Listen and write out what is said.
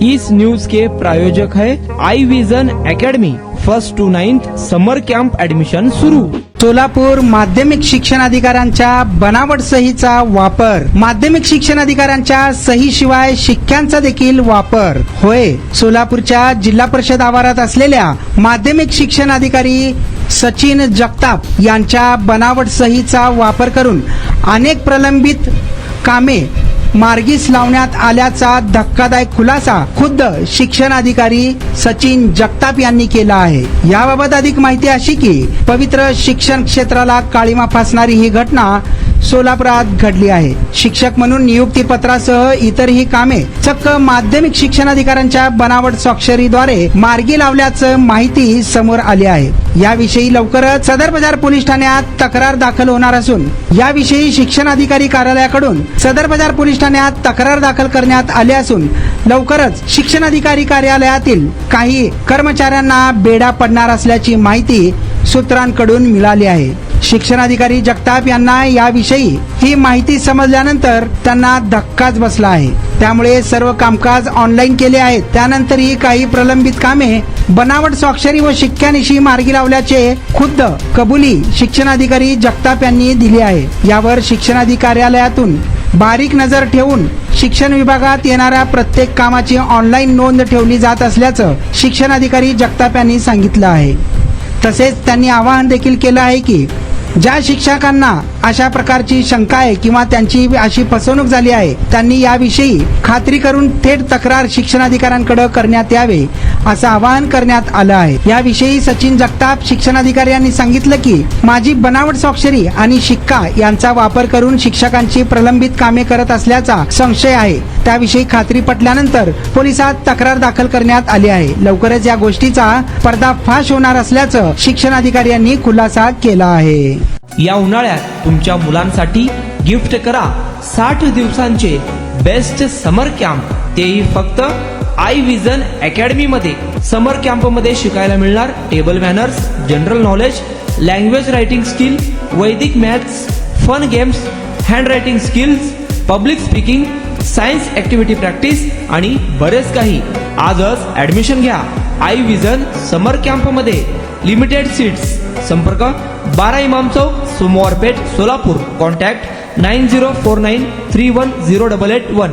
इस news के प्रायोजक है I vision academy. 1st to 9th summer camp admission सुरू। सोलापूर माध्यमिक शिक्षण अधिकाऱ्यांच्या बनावट सहीचा वापर। माध्यमिक शिक्षण अधिकाऱ्यांच्या सहीशिवाय शिक्क्यांचा देखील वापर होय। सोलापूरच्या जिल्हा परिषद आवारात असलेल्या माध्यमिक शिक्षण अधिकारी सचिन जगताप यांच्या बनावट सहीचा वापर करून अनेक प्रलंबित कामे मार्गीस लावण्यात आल्याचा धक्कादायक खुलासा खुद्द शिक्षण अधिकारी सचिन जगताप यांनी केला आहे। याबाबत अधिक माहिती अशी की पवित्र शिक्षण क्षेत्राला काळीमा फासणारी ही घटना सोलापुरात घडली आहे। शिक्षक म्हणून नियुक्ती पत्रासह इतरही कामे चक्क माध्यमिक शिक्षण अधिकाऱ्यांच्या बनावट स्वाक्षरीद्वारे मार्गी लावल्याचं माहिती समोर आली आहे। याविषयी लवकरच सदर बाजार पोलीस ठाण्यात तक्रार दाखल होणार असून याविषयी शिक्षण अधिकारी कार्यालयाकडून सदर बाजार पोलीस ठाण्यात तक्रार दाखल करण्यात आली असून लवकरच शिक्षण अधिकारी कार्यालयातील काही कर्मचाऱ्यांना बेडा पडणार असल्याची माहिती सूत्रांकडून मिळाली आहे। शिक्षण अधिकारी जगताप यांना याविषयी ही माहिती समजल्यानंतर त्यांना धक्काच बसला आहे। त्यामुळे सर्व कामकाज ऑनलाईन केले आहे। त्यानंतरही काही प्रलंबित कामे बनावट स्वाक्षरी व शिक्क्यानिशी मार्गी लावल्याचे खुद्द कबुली शिक्षण अधिकारी जगताप यांनी दिली आहे। यावर शिक्षण अधिकाऱ्यालयातून बारीक नजर ठेवून शिक्षण विभागात येणाऱ्या प्रत्येक कामाची ऑनलाईन नोंद ठेवली जात असल्याचं शिक्षण अधिकारी जगताप यांनी सांगितलं आहे। तसेच त्यांनी आवाहन देखील केलं आहे की ज्या शिक्षकांना अशा प्रकारची शंका आहे किंवा त्यांची अशी फसवणूक झाली आहे त्यांनी याविषयी खात्री करून थेट तक्रार शिक्षणाधिकाऱ्यांकडे करण्यात यावे असं आवाहन करण्यात आलं आहे। याविषयी सचिन जगताप शिक्षणाधिकारी यांनी सांगितलं की माझी बनावट स्वाक्षरी आणि शिक्का यांचा वापर करून शिक्षकांची प्रलंबित कामे करत असल्याचा संशय आहे। त्याविषयी खात्री पटल्यानंतर पोलिसात तक्रार दाखल करण्यात आली आहे। लवकरच या गोष्टीचा पर्दाफाश होणार असल्याचं शिक्षण अधिकारी यांनी खुलासा केला आहे। या उन्हाळ्यात तुमच्या मुलांसाठी गिफ्ट करा 60 दिवसांचे बेस्ट समर कॅम्प, तेही फक्त आई विजन अकॅडमी मध्ये। समर कॅम्प मध्ये शिकायला मिळणार table manners, general knowledge, language writing skill, Vedic maths, fun games, handwriting skills, public speaking, science activity practice आणि बरेच काही। आजच ऍडमिशन घ्या आई विजन समर कॅम्प मध्ये। Limited seats. संपर्क 12 इमाम चौक, सोमवारपेठ, सोलापूर। कॉन्टॅक्ट 9049310881।